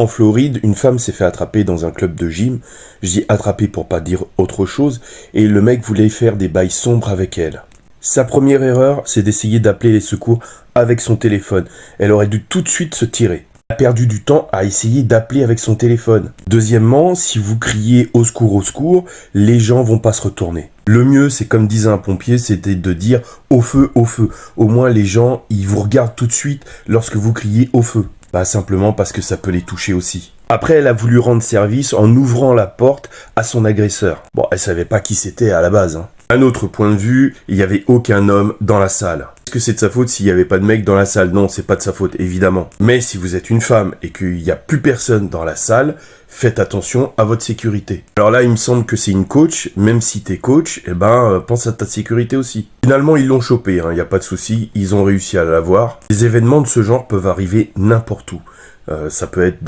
En Floride, une femme s'est fait attraper dans un club de gym. Je dis attraper pour pas dire autre chose. Et le mec voulait faire des bails sombres avec elle. Sa première erreur, c'est d'essayer d'appeler les secours avec son téléphone. Elle aurait dû tout de suite se tirer. Elle a perdu du temps à essayer d'appeler avec son téléphone. Deuxièmement, si vous criez au secours, les gens vont pas se retourner. Le mieux, c'est comme disait un pompier, c'était de dire au feu, au feu. Au moins, les gens, ils vous regardent tout de suite lorsque vous criez au feu. Bah simplement parce que ça peut les toucher aussi. Après, elle a voulu rendre service en ouvrant la porte à son agresseur. Bon, elle savait pas qui c'était à la base, hein. Un autre point de vue, il n'y avait aucun homme dans la salle. Est-ce que c'est de sa faute s'il n'y avait pas de mec dans la salle? Non, c'est pas de sa faute, évidemment. Mais si vous êtes une femme et qu'il n'y a plus personne dans la salle, faites attention à votre sécurité. Alors là, il me semble que c'est une coach. Même si t'es coach, pense à ta sécurité aussi. Finalement, ils l'ont chopé, il n'y a pas de souci. Ils ont réussi à l'avoir. Des événements de ce genre peuvent arriver n'importe où. Ça peut être